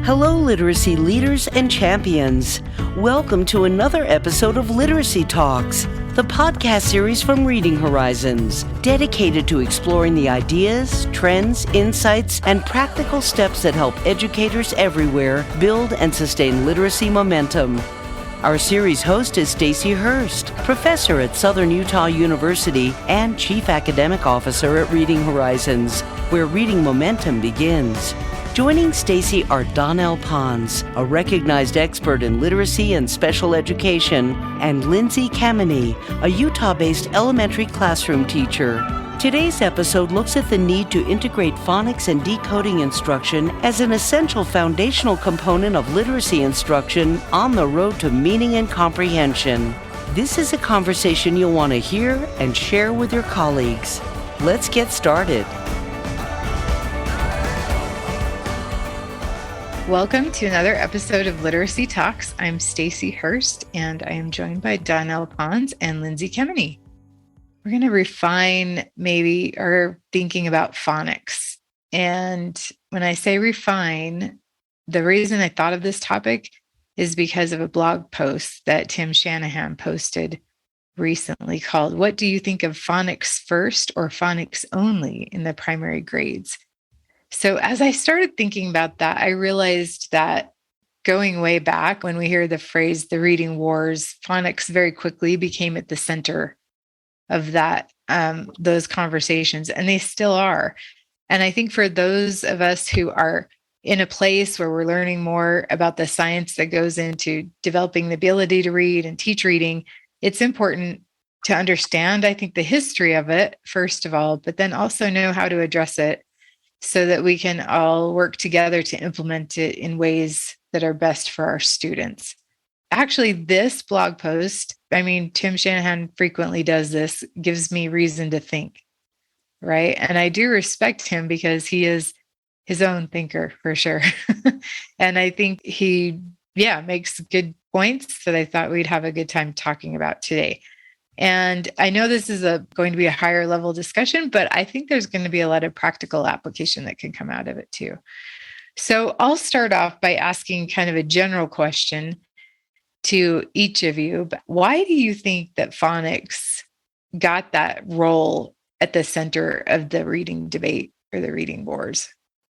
Hello, literacy leaders and champions. Welcome to another episode of Literacy Talks, the podcast series from Reading Horizons, dedicated to exploring the ideas, trends, insights, and practical steps that help educators everywhere build and sustain literacy momentum. Our series host is Stacy Hurst, professor at Southern Utah University and chief academic officer at Reading Horizons, where reading momentum begins. Joining Stacy are Donnell Pons, a recognized expert in literacy and special education, and Lindsay Kameny, a Utah-based elementary classroom teacher. Today's episode looks at the need to integrate phonics and decoding instruction as an essential foundational component of literacy instruction on the road to meaning and comprehension. This is a conversation you'll want to hear and share with your colleagues. Let's get started. Welcome to another episode of Literacy Talks. I'm Stacy Hurst, and I am joined by Donnell Pons and Lindsay Kameny. We're going to refine maybe our thinking about phonics. And when I say refine, the reason I thought of this topic is because of a blog post that Tim Shanahan posted recently called, "What do you think of phonics first or phonics only in the primary grades?" So as I started thinking about that, I realized that going way back when we hear the phrase, the reading wars, phonics very quickly became at the center of that, those conversations, and they still are. And I think for those of us who are in a place where we're learning more about the science that goes into developing the ability to read and teach reading, it's important to understand, I think, the history of it, first of all, but then also know how to address it so that we can all work together to implement it in ways that are best for our students. Actually, this blog post, Tim Shanahan frequently does this, gives me reason to think, right? And I do respect him because he is his own thinker for sure. And I think he, makes good points that I thought we'd have a good time talking about today. And I know this is going to be a higher level discussion, but I think there's going to be a lot of practical application that can come out of it too. So I'll start off by asking kind of a general question to each of you. Why do you think that phonics got that role at the center of the reading debate or the reading wars?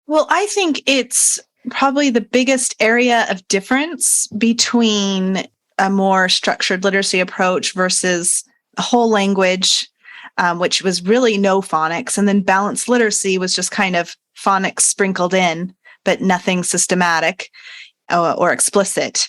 Well, I think it's probably the biggest area of difference between a more structured literacy approach versus a whole language, which was really no phonics. And then balanced literacy was just kind of phonics sprinkled in, but nothing systematic or explicit.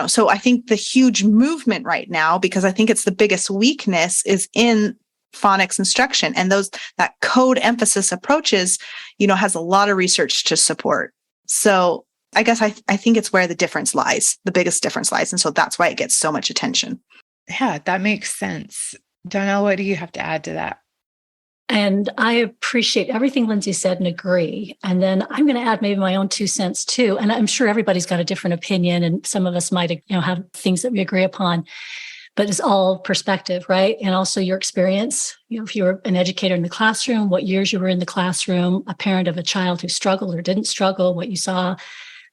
So I think the huge movement right now, because I think it's the biggest weakness, is in phonics instruction. And that code emphasis approaches, has a lot of research to support. So I guess I think it's where the difference lies, the biggest difference lies. And so that's why it gets so much attention. Yeah, that makes sense. Donnell, what do you have to add to that? And I appreciate everything Lindsay said and agree. And then I'm going to add maybe my own 2 cents too. And I'm sure everybody's got a different opinion, and some of us might, have things that we agree upon, but it's all perspective, right? And also your experience. If you were an educator in the classroom, what years you were in the classroom, a parent of a child who struggled or didn't struggle, what you saw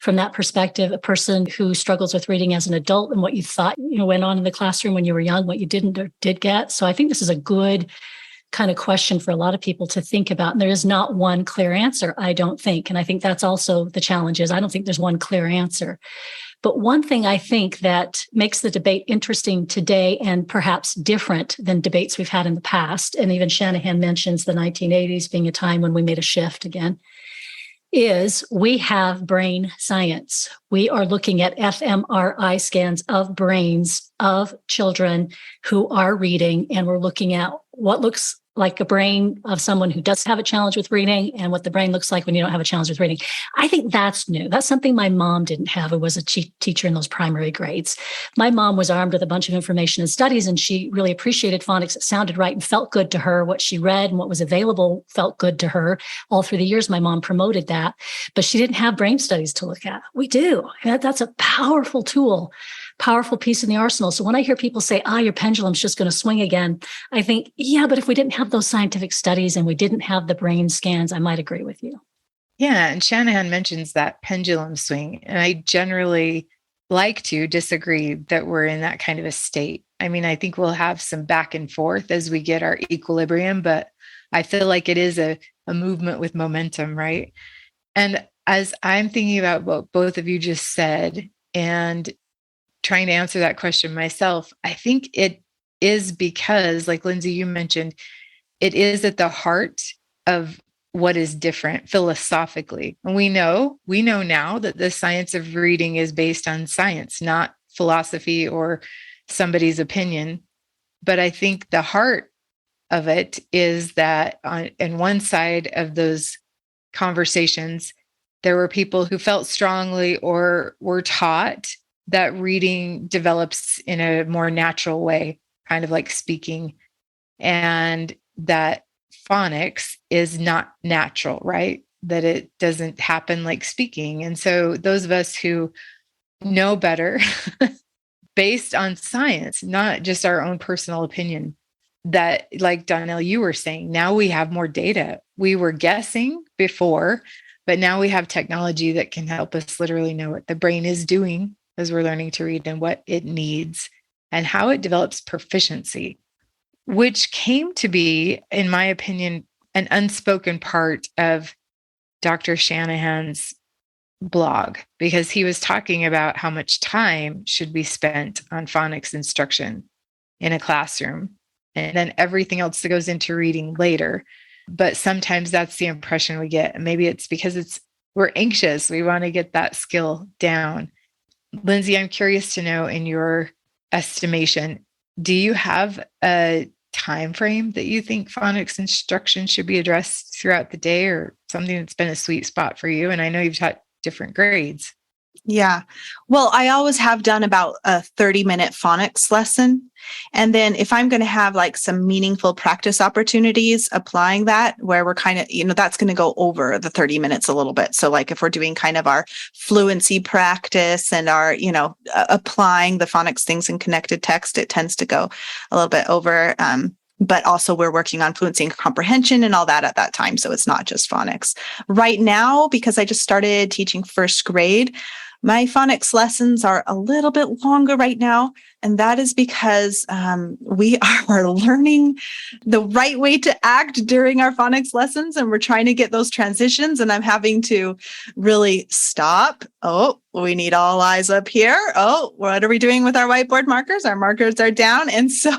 from that perspective, a person who struggles with reading as an adult and what you thought, went on in the classroom when you were young, what you didn't or did get. So I think this is a good kind of question for a lot of people to think about. And there is not one clear answer, I don't think. And I think that's also the challenge is I don't think there's one clear answer. But one thing I think that makes the debate interesting today and perhaps different than debates we've had in the past, and even Shanahan mentions the 1980s being a time when we made a shift again, is we have brain science. We are looking at fMRI scans of brains of children who are reading, and we're looking at what looks like a brain of someone who does have a challenge with reading and what the brain looks like when you don't have a challenge with reading. I think that's new. That's something my mom didn't have, who was a teacher in those primary grades. My mom was armed with a bunch of information and studies, and she really appreciated phonics. It sounded right and felt good to her. What she read and what was available felt good to her. All through the years, my mom promoted that, but she didn't have brain studies to look at. We do. That's a powerful tool, powerful piece in the arsenal. So when I hear people say, your pendulum's just going to swing again, I think, but if we didn't have those scientific studies and we didn't have the brain scans, I might agree with you. Yeah. And Shanahan mentions that pendulum swing. And I generally like to disagree that we're in that kind of a state. I mean, I think we'll have some back and forth as we get our equilibrium, but I feel like it is a movement with momentum, right? And as I'm thinking about what both of you just said and trying to answer that question myself, I think it is because, like Lindsay, you mentioned, it is at the heart of what is different philosophically. And we know now that the science of reading is based on science, not philosophy or somebody's opinion. But I think the heart of it is that on one side of those conversations, there were people who felt strongly or were taught that reading develops in a more natural way, kind of like speaking, and that phonics is not natural, right? That it doesn't happen like speaking. And so those of us who know better based on science, not just our own personal opinion, that, like Donnell, you were saying, now we have more data. We were guessing before, but now we have technology that can help us literally know what the brain is doing as we're learning to read and what it needs and how it develops proficiency, which came to be, in my opinion, an unspoken part of Dr. Shanahan's blog, because he was talking about how much time should be spent on phonics instruction in a classroom, and then everything else that goes into reading later. But sometimes that's the impression we get. And maybe it's because we're anxious. We want to get that skill down. Lindsay, I'm curious to know, in your estimation, do you have a time frame that you think phonics instruction should be addressed throughout the day, or something that's been a sweet spot for you? And I know you've taught different grades. Yeah. Well, I always have done about a 30-minute phonics lesson. And then if I'm going to have like some meaningful practice opportunities applying that, where we're kind of, that's going to go over the 30 minutes a little bit. So like if we're doing kind of our fluency practice and our, applying the phonics things in connected text, it tends to go a little bit over. But also we're working on fluency and comprehension and all that at that time. So it's not just phonics. Right now, because I just started teaching first grade, my phonics lessons are a little bit longer right now. And that is because we are learning the right way to act during our phonics lessons. And we're trying to get those transitions. And I'm having to really stop. Oh, we need all eyes up here. Oh, what are we doing with our whiteboard markers? Our markers are down. And so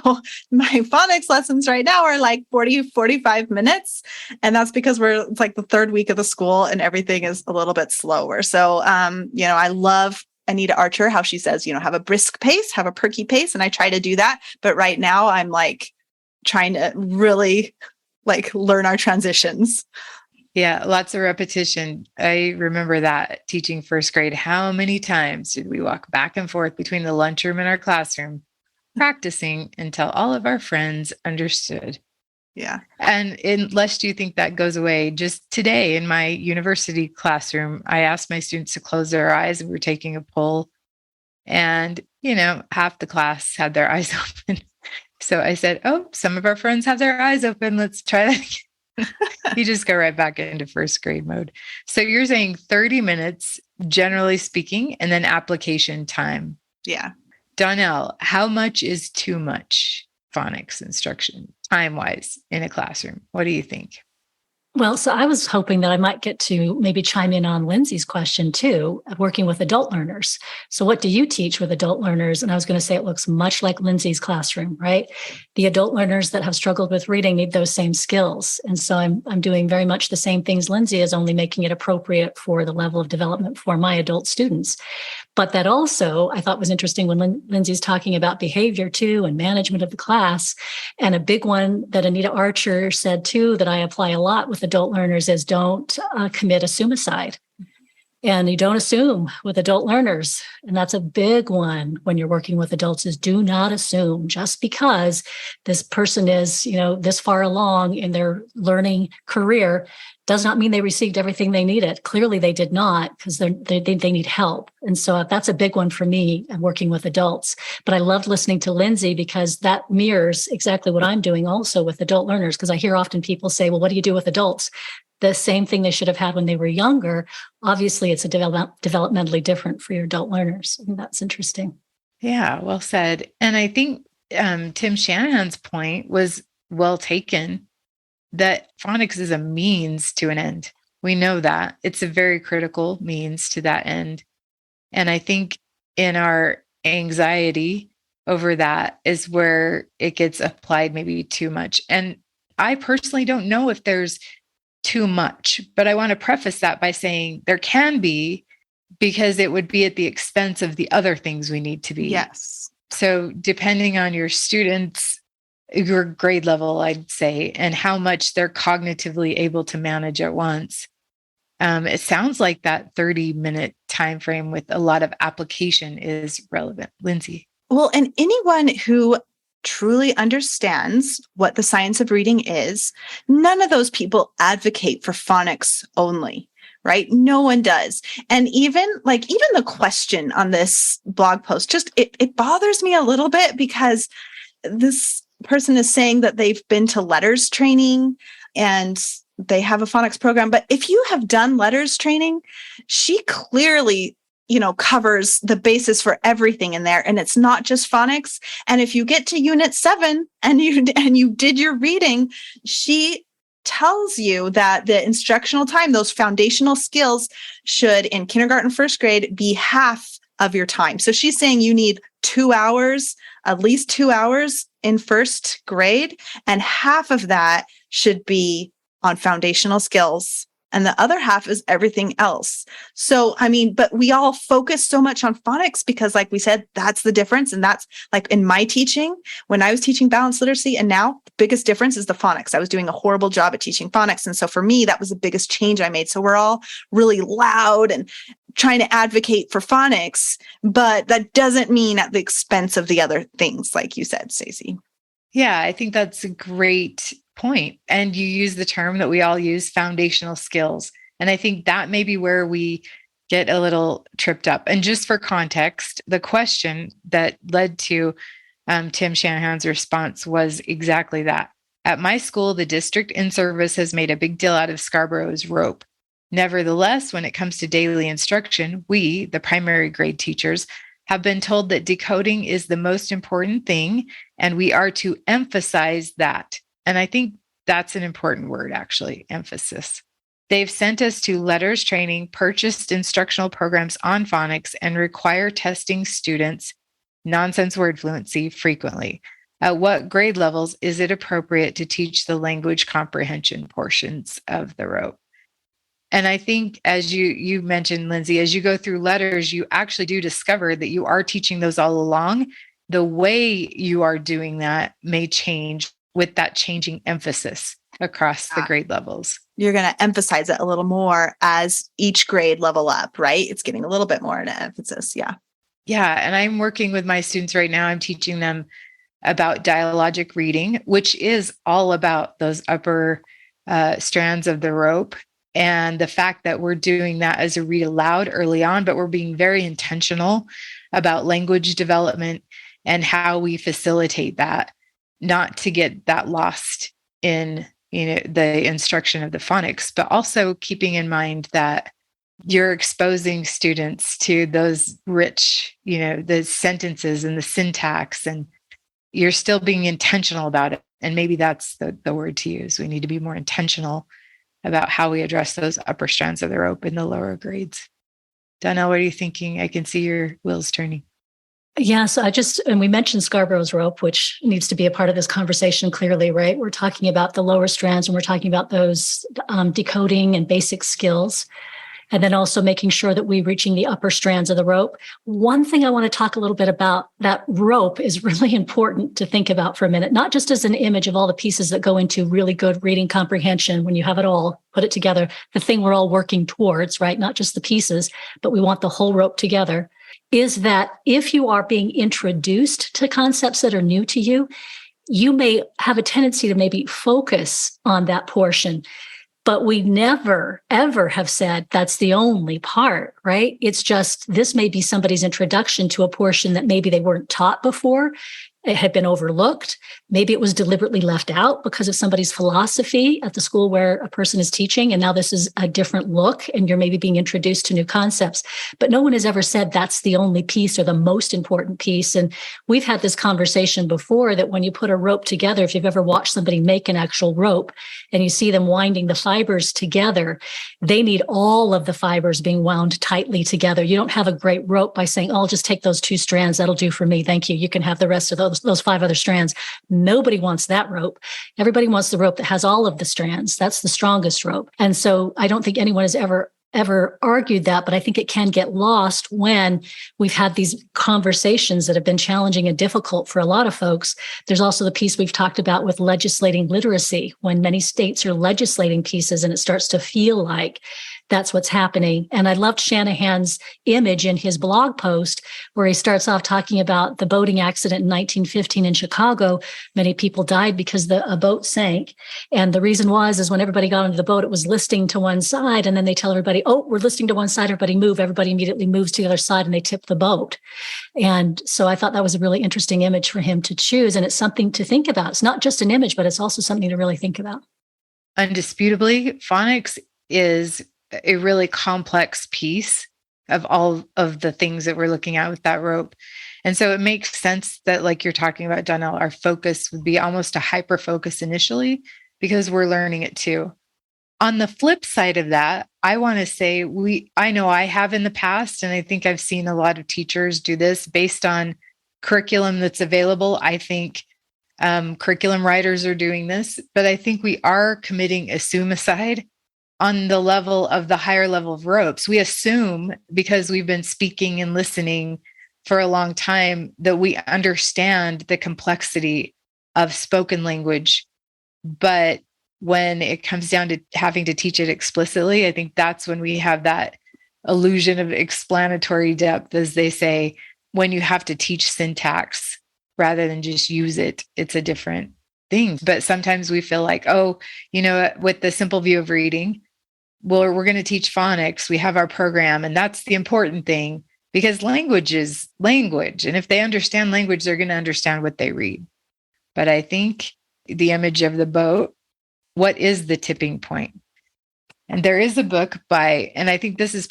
my phonics lessons right now are like 45 minutes. And that's because it's like the third week of the school and everything is a little bit slower. So, I love Anita Archer, how she says, have a brisk pace, have a perky pace. And I try to do that. But right now I'm like trying to really like learn our transitions. Yeah, lots of repetition. I remember that teaching first grade. How many times did we walk back and forth between the lunchroom and our classroom, practicing until all of our friends understood? Yeah. And unless you think that goes away, just today in my university classroom, I asked my students to close their eyes, and we were taking a poll, and, half the class had their eyes open. So I said, oh, some of our friends have their eyes open. Let's try that again. You just go right back into first grade mode. So you're saying 30 minutes, generally speaking, and then application time. Yeah. Donnell, how much is too much phonics instruction time-wise in a classroom? What do you think? Well, so I was hoping that I might get to maybe chime in on Lindsay's question too, of working with adult learners. So what do you teach with adult learners? And I was going to say it looks much like Lindsay's classroom, right? The adult learners that have struggled with reading need those same skills. And so I'm doing very much the same things Lindsay is, only making it appropriate for the level of development for my adult students. But that also I thought was interesting when Lindsay's talking about behavior too and management of the class. And a big one that Anita Archer said too, that I apply a lot with adult learners, is don't commit a suicide. And you don't assume with adult learners. And that's a big one when you're working with adults, is do not assume just because this person is, this far along in their learning career Does not mean they received everything they needed. Clearly they did not, because they need help. And so that's a big one for me working with adults. But I loved listening to Lindsay because that mirrors exactly what I'm doing also with adult learners, because I hear often people say, well, what do you do with adults? The same thing they should have had when they were younger. Obviously, it's developmentally different for your adult learners. I think that's interesting. Yeah, well said. And I think Tim Shanahan's point was well taken, that phonics is a means to an end. We know that. It's a very critical means to that end. And I think in our anxiety over that is where it gets applied maybe too much. And I personally don't know if there's too much, but I want to preface that by saying there can be, because it would be at the expense of the other things we need to be. Yes. So depending on your students, your grade level, I'd say, and how much they're cognitively able to manage at once. It sounds like that 30-minute time frame with a lot of application is relevant. Lindsay. Well, and anyone who truly understands what the science of reading is, none of those people advocate for phonics only, right? No one does. And even the question on this blog post, just it bothers me a little bit, because this person is saying that they've been to letters training and they have a phonics program. But if you have done letters training, she clearly, covers the basis for everything in there. And it's not just phonics. And if you get to unit 7 and you did your reading, she tells you that the instructional time, those foundational skills, should in kindergarten, first grade, be half of your time. So she's saying you need 2 hours, at least 2 hours in first grade, and half of that should be on foundational skills. And the other half is everything else. So, but we all focus so much on phonics because, like we said, that's the difference. And that's like in my teaching, when I was teaching balanced literacy, and now the biggest difference is the phonics. I was doing a horrible job at teaching phonics. And so for me, that was the biggest change I made. So we're all really loud and trying to advocate for phonics, but that doesn't mean at the expense of the other things, like you said, Stacey. Yeah, I think that's a great point. And you use the term that we all use, foundational skills. And I think that may be where we get a little tripped up. And just for context, the question that led to Tim Shanahan's response was exactly that. At my school, the district in service has made a big deal out of Scarborough's rope. Nevertheless, when it comes to daily instruction, we, the primary grade teachers, have been told that decoding is the most important thing, and we are to emphasize that. And I think that's an important word, actually, emphasis. They've sent us to letters training, purchased instructional programs on phonics, and require testing students' nonsense word fluency frequently. At what grade levels is it appropriate to teach the language comprehension portions of the rope? And I think, as you mentioned, Lindsay, as you go through letters, you actually do discover that you are teaching those all along. The way you are doing that may change with that changing emphasis across the grade levels. You're going to emphasize it a little more as each grade level up, right? It's getting a little bit more into emphasis. Yeah. Yeah. And I'm working with my students right now. I'm teaching them about dialogic reading, which is all about those upper strands of the rope. And the fact that we're doing that as a read aloud early on, but we're being very intentional about language development and how we facilitate that, not to get that lost in the instruction of the phonics, but also keeping in mind that you're exposing students to those rich, the sentences and the syntax, and you're still being intentional about it. And maybe that's the word to use. We need to be more intentional about how we address those upper strands of the rope in the lower grades. Donnell, what are you thinking? I can see your wheels turning. Yeah, so and we mentioned Scarborough's rope, which needs to be a part of this conversation clearly, right? We're talking about the lower strands and we're talking about those decoding and basic skills. And then also making sure that we're reaching the upper strands of the rope. One thing I want to talk a little bit about, that rope is really important to think about for a minute, not just as an image of all the pieces that go into really good reading comprehension when you have it all, put it together, the thing we're all working towards, right? Not just the pieces, but we want the whole rope together, is that if you are being introduced to concepts that are new to you, you may have a tendency to maybe focus on that portion. But we never, ever have said that's the only part, right? It's just this may be somebody's introduction to a portion that maybe they weren't taught before. It had been overlooked. Maybe it was deliberately left out because of somebody's philosophy at the school where a person is teaching. And now this is a different look and you're maybe being introduced to new concepts. But no one has ever said that's the only piece or the most important piece. And we've had this conversation before that when you put a rope together, if you've ever watched somebody make an actual rope and you see them winding the fibers together, they need all of the fibers being wound tightly together. You don't have a great rope by saying, oh, I'll just take those 2 strands. That'll do for me. Thank you. You can have the rest of those 5 other strands. Nobody wants that rope. Everybody wants the rope that has all of the strands. That's the strongest rope. And so I don't think anyone has ever argued that, but I think it can get lost when we've had these conversations that have been challenging and difficult for a lot of folks. There's also the piece we've talked about with legislating literacy, when many states are legislating pieces and it starts to feel like that's what's happening. And I loved Shanahan's image in his blog post where he starts off talking about the boating accident in 1915 in Chicago. Many people died because a boat sank. And the reason is when everybody got onto the boat, it was listing to one side. And then they tell everybody, oh, we're listing to one side, everybody move. Everybody immediately moves to the other side and they tip the boat. And so I thought that was a really interesting image for him to choose. And it's something to think about. It's not just an image, but it's also something to really think about. Undisputably, phonics is a really complex piece of all of the things that we're looking at with that rope. And so it makes sense that, like you're talking about, Donnell, our focus would be almost a hyper focus initially because we're learning it too. On the flip side of that, I want to say I know I have in the past, and I think I've seen a lot of teachers do this based on curriculum that's available. I think curriculum writers are doing this, but I think we are committing a suicide on the level of the higher level of ropes. We assume, because we've been speaking and listening for a long time, that we understand the complexity of spoken language. But when it comes down to having to teach it explicitly, I think that's when we have that illusion of explanatory depth, as they say, when you have to teach syntax rather than just use it. It's a different thing. But sometimes we feel like, oh, with the simple view of reading, well, we're going to teach phonics. We have our program, and that's the important thing, because language is language. And if they understand language, they're going to understand what they read. But I think the image of the boat, what is the tipping point? And there is a book and I think this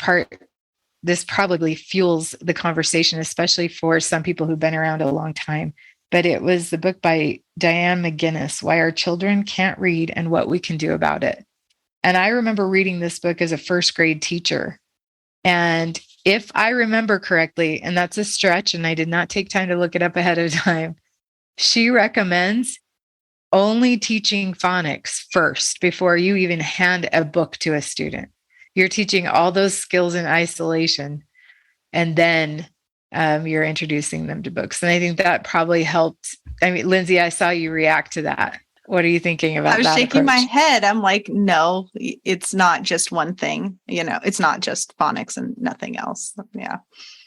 probably fuels the conversation, especially for some people who've been around a long time. But it was the book by Diane McGinnis, Why Our Children Can't Read and What We Can Do About It. And I remember reading this book as a first grade teacher. And if I remember correctly, and that's a stretch, and I did not take time to look it up ahead of time, she recommends only teaching phonics first before you even hand a book to a student. You're teaching all those skills in isolation, and then you're introducing them to books. And I think that probably helped. I mean, Lindsay, I saw you react to that. What are you thinking about that? I was shaking approach? my head. I'm like, no, it's not just one thing. It's not just phonics and nothing else. Yeah.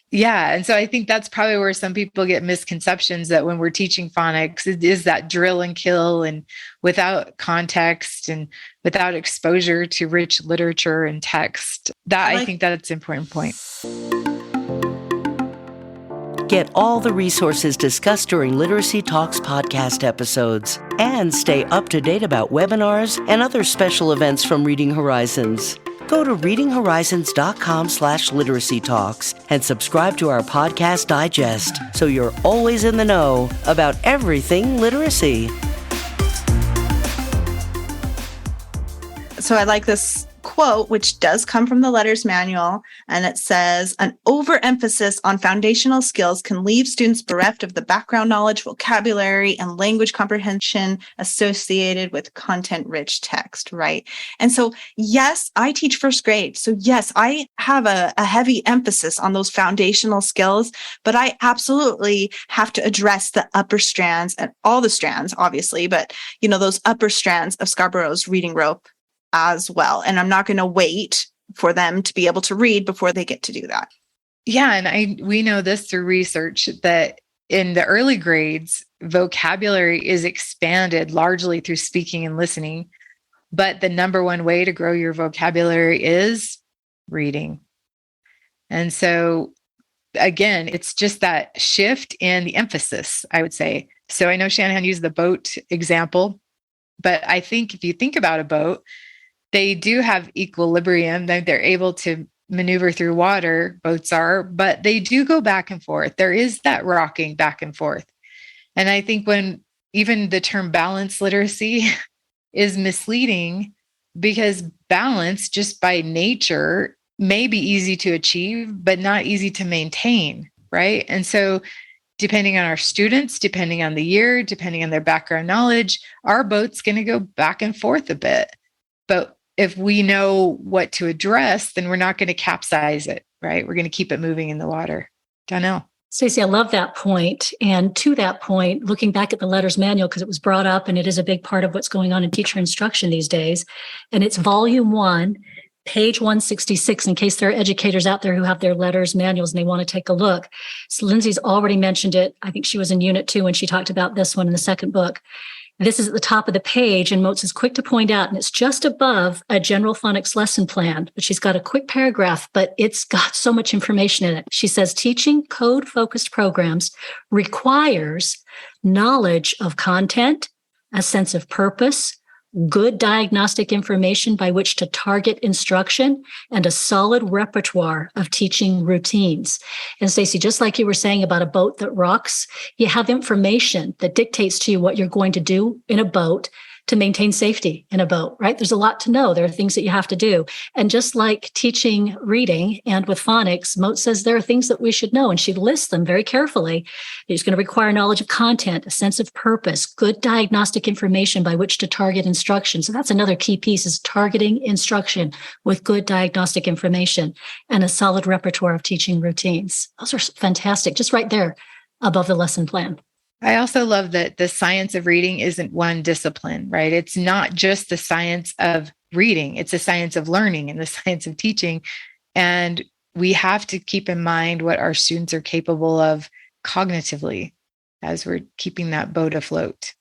Yeah. And so I think that's probably where some people get misconceptions, that when we're teaching phonics, it is that drill and kill, and without context and without exposure to rich literature and text. I think that's an important point. Get all the resources discussed during Literacy Talks podcast episodes and stay up to date about webinars and other special events from Reading Horizons. Go to readinghorizons.com/literacy talks and subscribe to our podcast digest so you're always in the know about everything literacy. So I like this quote, which does come from the Letters Manual, and it says, an overemphasis on foundational skills can leave students bereft of the background knowledge, vocabulary, and language comprehension associated with content-rich text, right? And so, yes, I teach first grade. So yes, I have a heavy emphasis on those foundational skills, but I absolutely have to address the upper strands, and all the strands, obviously, but those upper strands of Scarborough's reading rope as well. And I'm not going to wait for them to be able to read before they get to do that. Yeah. And we know this through research that in the early grades, vocabulary is expanded largely through speaking and listening, But the number one way to grow your vocabulary is reading. And so, again, it's just that shift in the emphasis, I would say. So I know Shanahan used the boat example, but I think if you think about a boat, they do have equilibrium. They're able to maneuver through water, boats are, but they do go back and forth. There is that rocking back and forth. And I think when even the term balance literacy is misleading, because balance just by nature may be easy to achieve, but not easy to maintain, right? And so depending on our students, depending on the year, depending on their background knowledge, our boat's going to go back and forth a bit. But if we know what to address, then we're not going to capsize it, right? We're going to keep it moving in the water. Donnell. Stacey, I love that point. And to that point, looking back at the letters manual, because it was brought up and it is a big part of what's going on in teacher instruction these days. And it's volume 1, page 166, in case there are educators out there who have their letters manuals and they want to take a look. So Lindsay's already mentioned it. I think she was in unit 2 when she talked about this one in the second book. This is at the top of the page, and Moats is quick to point out, and it's just above a general phonics lesson plan, but she's got a quick paragraph, but it's got so much information in it. She says, teaching code-focused programs requires knowledge of content, a sense of purpose, good diagnostic information by which to target instruction, and a solid repertoire of teaching routines. And Stacey, just like you were saying about a boat that rocks, you have information that dictates to you what you're going to do in a boat to maintain safety in a boat, right? There's a lot to know. There are things that you have to do. And just like teaching reading and with phonics, Moat says there are things that we should know, and she lists them very carefully. It's going to require knowledge of content, a sense of purpose, good diagnostic information by which to target instruction. So that's another key piece, is targeting instruction with good diagnostic information and a solid repertoire of teaching routines. Those are fantastic, just right there above the lesson plan. I also love that the science of reading isn't one discipline, right? It's not just the science of reading. It's the science of learning and the science of teaching. And we have to keep in mind what our students are capable of cognitively as we're keeping that boat afloat.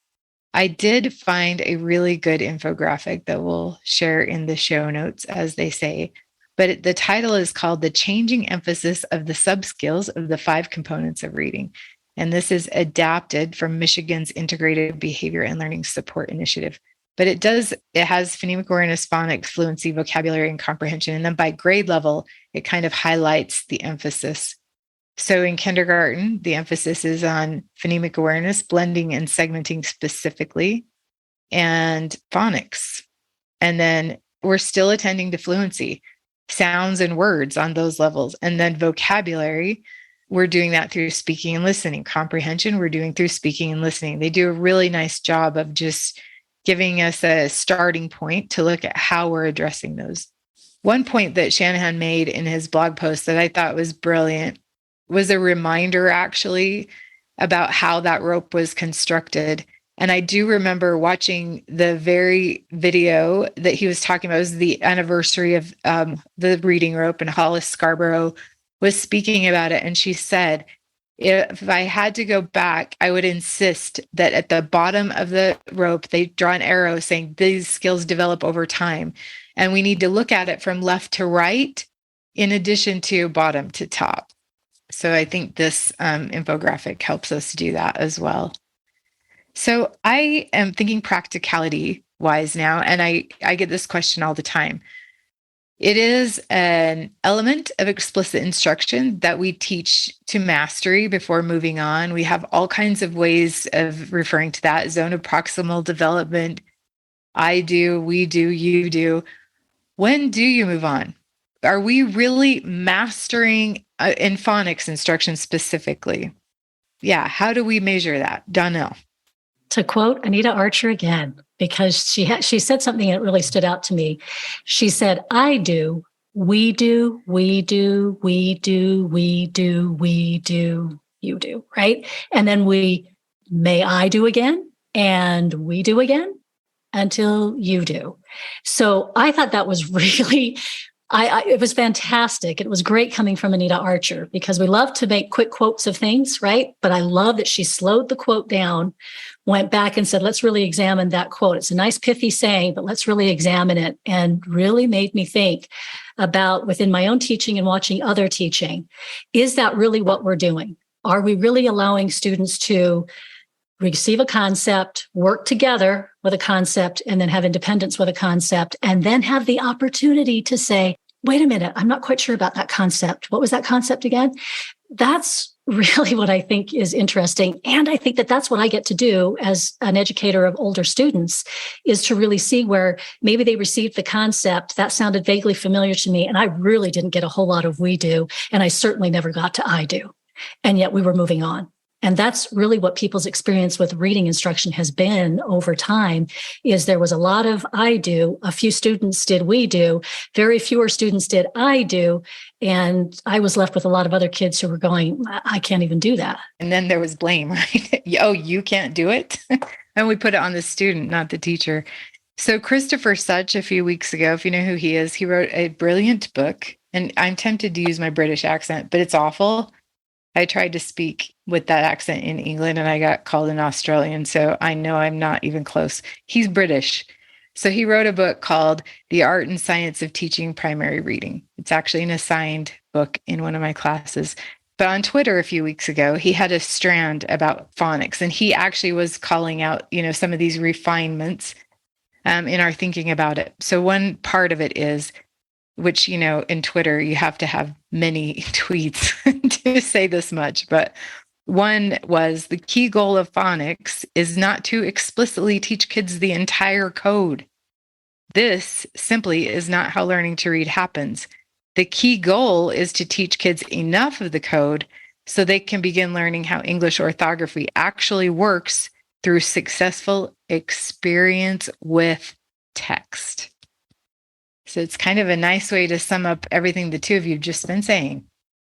I did find a really good infographic that we'll share in the show notes, as they say. But the title is called The Changing Emphasis of the Subskills of the 5 Components of Reading. And this is adapted from Michigan's Integrated Behavior and Learning Support Initiative. But it has phonemic awareness, phonics, fluency, vocabulary, and comprehension. And then by grade level, it kind of highlights the emphasis. So in kindergarten, the emphasis is on phonemic awareness, blending and segmenting specifically, and phonics. And then we're still attending to fluency, sounds and words on those levels. And then vocabulary, we're doing that through speaking and listening. Comprehension, we're doing through speaking and listening. They do a really nice job of just giving us a starting point to look at how we're addressing those. One point that Shanahan made in his blog post that I thought was brilliant was a reminder, actually, about how that rope was constructed. And I do remember watching the very video that he was talking about. It was the anniversary of the reading rope, and Hollis Scarborough was speaking about it. And she said, if I had to go back, I would insist that at the bottom of the rope, they draw an arrow saying these skills develop over time. And we need to look at it from left to right, in addition to bottom to top. So I think this infographic helps us do that as well. So I am thinking practicality wise now, and I get this question all the time. It is an element of explicit instruction that we teach to mastery before moving on. We have all kinds of ways of referring to that: zone of proximal development. I do, we do, you do. When do you move on? Are we really mastering in phonics instruction specifically? Yeah, how do we measure that? Donnell. To quote Anita Archer again, because she said something that really stood out to me. She said, I do, we do, we do, we do, we do, we do, you do, right? And then may I do again, and we do again, until you do. So I thought that was really It was fantastic. It was great coming from Anita Archer because we love to make quick quotes of things, right? But I love that she slowed the quote down, went back and said, let's really examine that quote. It's a nice pithy saying, but let's really examine it, and really made me think about within my own teaching and watching other teaching. Is that really what we're doing? Are we really allowing students to receive a concept, work together with a concept, and then have independence with a concept, and then have the opportunity to say, wait a minute, I'm not quite sure about that concept. What was that concept again? That's really what I think is interesting. And I think that that's what I get to do as an educator of older students, is to really see where maybe they received the concept that sounded vaguely familiar to me, and I really didn't get a whole lot of we do, and I certainly never got to I do. And yet we were moving on. And that's really what people's experience with reading instruction has been over time, is there was a lot of I do, a few students did we do, very fewer students did I do. And I was left with a lot of other kids who were going, I can't even do that. And then there was blame, right? Oh, you can't do it? And we put it on the student, not the teacher. So Christopher Such, a few weeks ago, if you know who he is, he wrote a brilliant book. And I'm tempted to use my British accent, but it's awful. I tried to speak with that accent in England and I got called an Australian. So I know I'm not even close. He's British. So he wrote a book called The Art and Science of Teaching Primary Reading. It's actually an assigned book in one of my classes. But on Twitter a few weeks ago, he had a strand about phonics, and he actually was calling out, some of these refinements in our thinking about it. So one part of it is, which, in Twitter, you have to have many tweets to say this much. But one was, the key goal of phonics is not to explicitly teach kids the entire code. This simply is not how learning to read happens. The key goal is to teach kids enough of the code so they can begin learning how English orthography actually works through successful experience with text. So it's kind of a nice way to sum up everything the two of you have just been saying.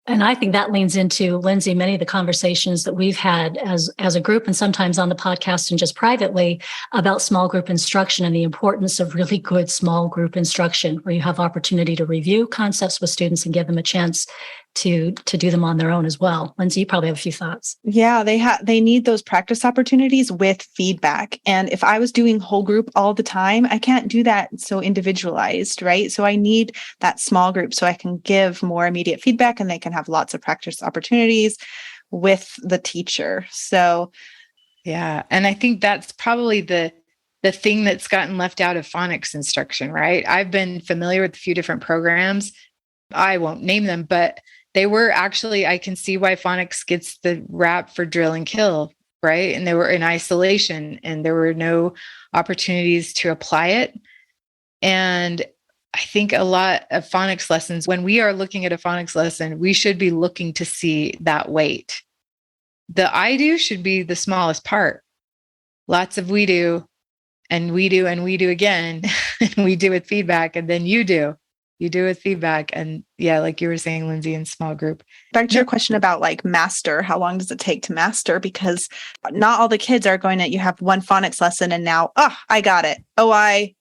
And I think that leans into, Lindsay, many of the conversations that we've had as a group, and sometimes on the podcast and just privately, about small group instruction and the importance of really good small group instruction, where you have opportunity to review concepts with students and give them a chance to do them on their own as well. Lindsay, you probably have a few thoughts. Yeah, they need those practice opportunities with feedback. And if I was doing whole group all the time, I can't do that so individualized, right? So I need that small group so I can give more immediate feedback and they can have lots of practice opportunities with the teacher. So yeah, and I think that's probably the thing that's gotten left out of phonics instruction, right? I've been familiar with a few different programs. I won't name them, but they were actually, I can see why phonics gets the rap for drill and kill, right? And they were in isolation and there were no opportunities to apply it. And I think a lot of phonics lessons, when we are looking at a phonics lesson, we should be looking to see that weight. The I do should be the smallest part. Lots of we do, and we do, and we do again, and we do with feedback, and then you do. You do with feedback. And yeah, like you were saying, Lindsay, in small group. Back to your question about like master, how long does it take to master? Because not all the kids are going to, you have one phonics lesson and now, I got it. OI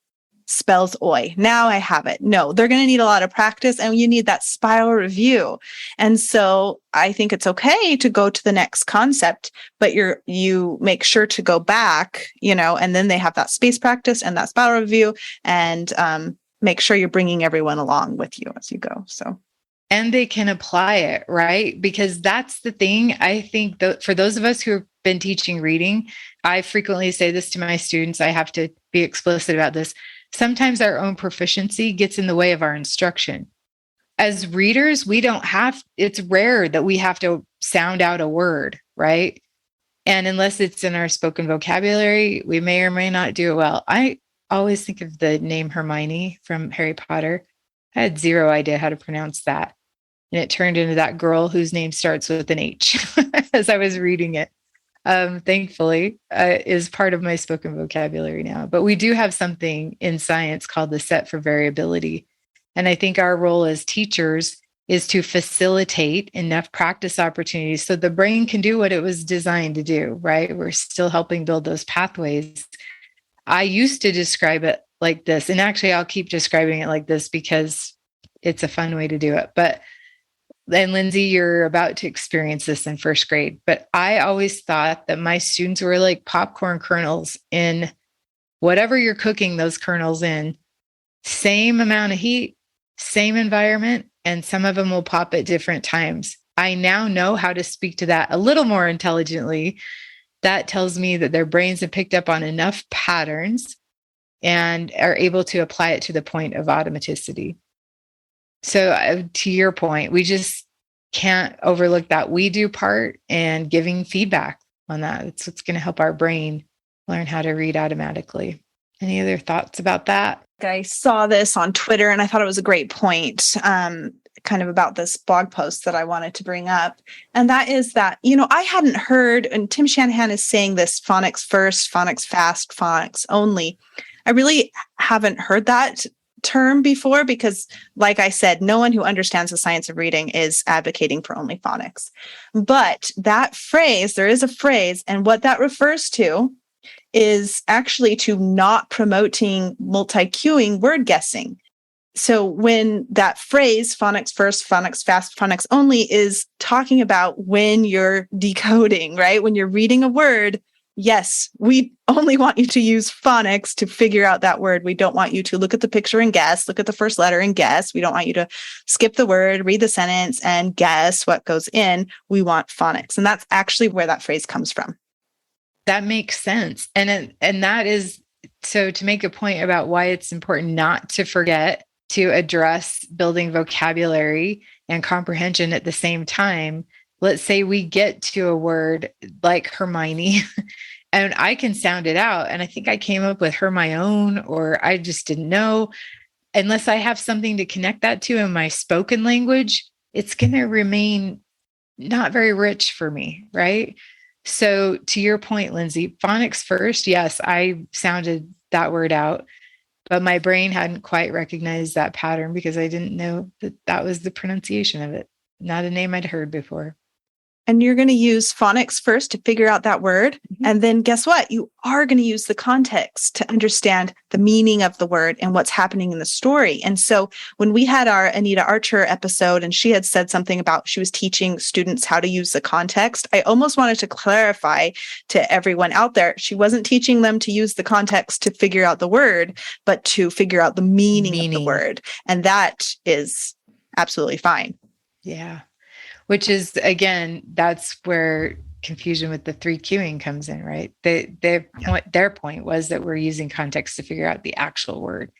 spells oi. Now I have it. No, they're going to need a lot of practice and you need that spiral review. And so I think it's okay to go to the next concept, but you make sure to go back, and then they have that space practice and that spiral review, and make sure you're bringing everyone along with you as you go. And they can apply it, right? Because that's the thing. I think that for those of us who have been teaching reading, I frequently say this to my students. I have to be explicit about this. Sometimes our own proficiency gets in the way of our instruction. As readers, it's rare that we have to sound out a word, right? And unless it's in our spoken vocabulary, we may or may not do it well. I always think of the name Hermione from Harry Potter. I had zero idea how to pronounce that. And it turned into that girl whose name starts with an H as I was reading it. Thankfully, is part of my spoken vocabulary now. But we do have something in science called the set for variability. And I think our role as teachers is to facilitate enough practice opportunities so the brain can do what it was designed to do, right? We're still helping build those pathways. I used to describe it like this, and actually I'll keep describing it like this because it's a fun way to do it. But then, Lindsay, you're about to experience this in first grade, but I always thought that my students were like popcorn kernels in whatever you're cooking those kernels in, same amount of heat, same environment, and some of them will pop at different times. I now know how to speak to that a little more intelligently. That tells me that their brains have picked up on enough patterns and are able to apply it to the point of automaticity. So to your point, we just can't overlook that we do part and giving feedback on that. It's what's going to help our brain learn how to read automatically. Any other thoughts about that? I saw this on Twitter and I thought it was a great point, kind of about this blog post that I wanted to bring up. And that is that, I hadn't heard, and Tim Shanahan is saying this, phonics first, phonics fast, phonics only. I really haven't heard that term before because, like I said, no one who understands the science of reading is advocating for only phonics. But that phrase, there is a phrase, and what that refers to is actually to not promoting multi-cueing word guessing. So when that phrase, phonics first, phonics fast, phonics only, is talking about when you're decoding, right? When you're reading a word, yes, we only want you to use phonics to figure out that word. We don't want you to look at the picture and guess, look at the first letter and guess. We don't want you to skip the word, read the sentence, and guess what goes in. We want phonics. And that's actually where that phrase comes from. That makes sense. And that is, so to make a point about why it's important not to forget to address building vocabulary and comprehension at the same time. Let's say we get to a word like Hermione and I can sound it out. And I think I came up with Hermione, or I just didn't know. Unless I have something to connect that to in my spoken language, it's going to remain not very rich for me, right? So to your point, Lindsay, phonics first, yes, I sounded that word out, but my brain hadn't quite recognized that pattern because I didn't know that that was the pronunciation of it. Not a name I'd heard before. And you're going to use phonics first to figure out that word. Mm-hmm. And then guess what? You are going to use the context to understand the meaning of the word and what's happening in the story. And so when we had our Anita Archer episode and she had said something about she was teaching students how to use the context, I almost wanted to clarify to everyone out there, she wasn't teaching them to use the context to figure out the word, but to figure out the meaning of the word. And that is absolutely fine. Yeah. Which is, again, that's where confusion with the 3 cueing comes in, right? Their point was that we're using context to figure out the actual word,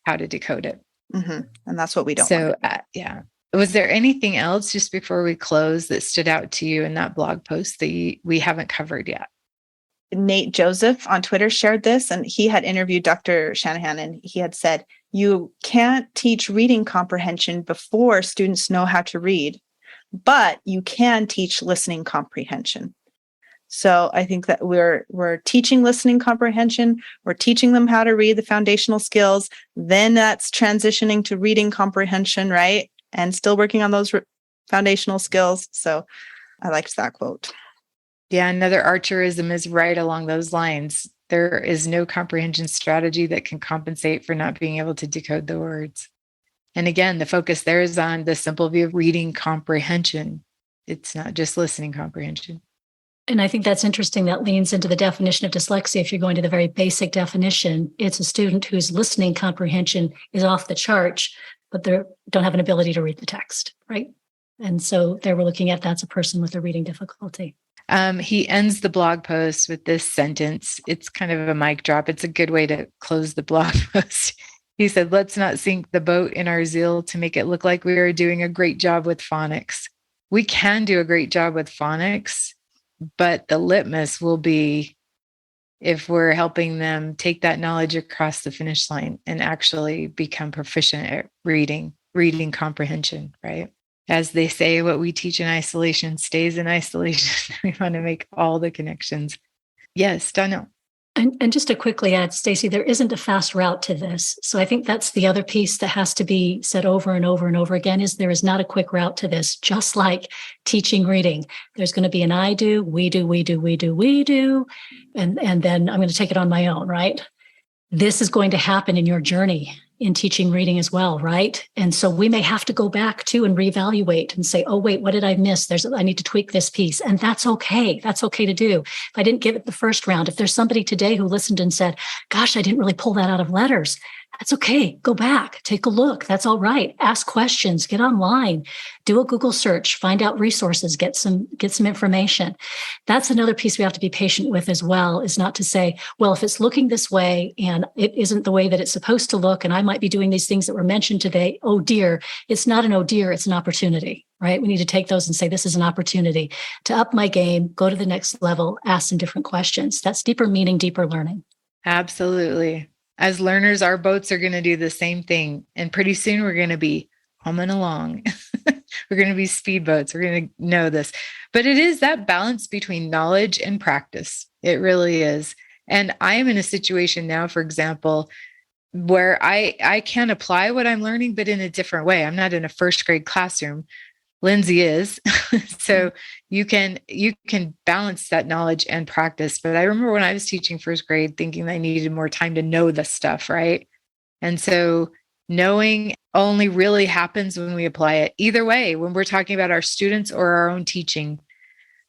how to decode it. Mm-hmm. And that's what we don't want. So, yeah. Was there anything else just before we close that stood out to you in that blog post that we haven't covered yet? Nate Joseph on Twitter shared this, and he had interviewed Dr. Shanahan, and he had said, you can't teach reading comprehension before students know how to read, but you can teach listening comprehension. So I think that we're teaching listening comprehension. We're teaching them how to read, the foundational skills. Then that's transitioning to reading comprehension, right? And still working on those foundational skills. So I liked that quote. Yeah, another Archerism is right along those lines. There is no comprehension strategy that can compensate for not being able to decode the words. And again, the focus there is on the simple view of reading comprehension. It's not just listening comprehension. And I think that's interesting. That leans into the definition of dyslexia. If you're going to the very basic definition, it's a student whose listening comprehension is off the charts, but they don't have an ability to read the text, right? And so there we're looking at that's a person with a reading difficulty. He ends the blog post with this sentence. It's kind of a mic drop. It's a good way to close the blog post. He said, let's not sink the boat in our zeal to make it look like we are doing a great job with phonics. We can do a great job with phonics, but the litmus will be if we're helping them take that knowledge across the finish line and actually become proficient at reading comprehension, right? As they say, what we teach in isolation stays in isolation. We want to make all the connections. Yes, Donnell. And just to quickly add, Stacey, there isn't a fast route to this. So I think that's the other piece that has to be said over and over and over again is there is not a quick route to this, just like teaching reading. There's going to be an I do, we do, and then I'm going to take it on my own, right? This is going to happen in your journey in teaching reading as well, right? And so we may have to go back to and reevaluate and say, oh, wait, what did I miss? I need to tweak this piece. And that's okay. That's okay to do. If I didn't get it the first round, if there's somebody today who listened and said, gosh, I didn't really pull that out of letters, that's okay. Go back, take a look. That's all right. Ask questions, get online, do a Google search, find out resources, get some information. That's another piece we have to be patient with as well, is not to say, well, if it's looking this way and it isn't the way that it's supposed to look, and I might be doing these things that were mentioned today, oh dear, it's not an oh dear, it's an opportunity, right? We need to take those and say, this is an opportunity to up my game, go to the next level, ask some different questions. That's deeper meaning, deeper learning. Absolutely. As learners, our boats are going to do the same thing. And pretty soon we're going to be humming along. We're going to be speedboats. We're going to know this. But it is that balance between knowledge and practice. It really is. And I am in a situation now, for example, where I can apply what I'm learning, but in a different way. I'm not in a first grade classroom. Lindsay is. So you can balance that knowledge and practice. But I remember when I was teaching first grade, thinking I needed more time to know the stuff, right? And so knowing only really happens when we apply it. Either way, when we're talking about our students or our own teaching.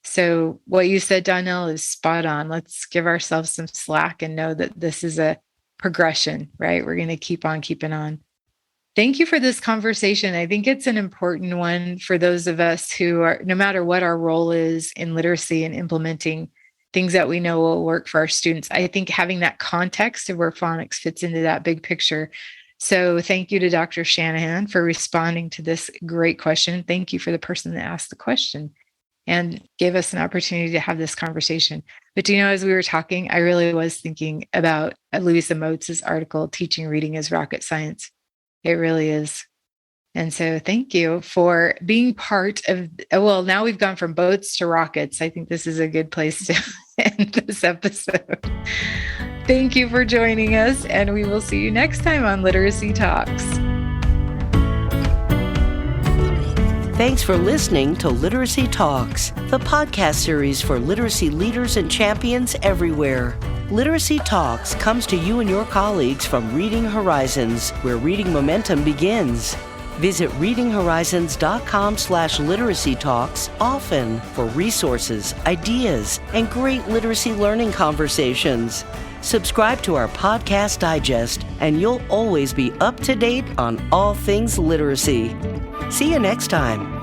So what you said, Donnell, is spot on. Let's give ourselves some slack and know that this is a progression, right? We're going to keep on keeping on. Thank you for this conversation. I think it's an important one for those of us who are, no matter what our role is in literacy and implementing things that we know will work for our students. I think having that context of where phonics fits into that big picture. So thank you to Dr. Shanahan for responding to this great question. Thank you for the person that asked the question and gave us an opportunity to have this conversation. But do you know, as we were talking, I really was thinking about Louisa Moats' article, Teaching Reading is Rocket Science. It really is. And so thank you for being part of, well, now we've gone from boats to rockets. I think this is a good place to end this episode. Thank you for joining us, and we will see you next time on Literacy Talks. Thanks for listening to Literacy Talks, the podcast series for literacy leaders and champions everywhere. Literacy Talks comes to you and your colleagues from Reading Horizons, where reading momentum begins. Visit readinghorizons.com/literacy talks often for resources, ideas, and great literacy learning conversations. Subscribe to our podcast digest, and you'll always be up to date on all things literacy. See you next time.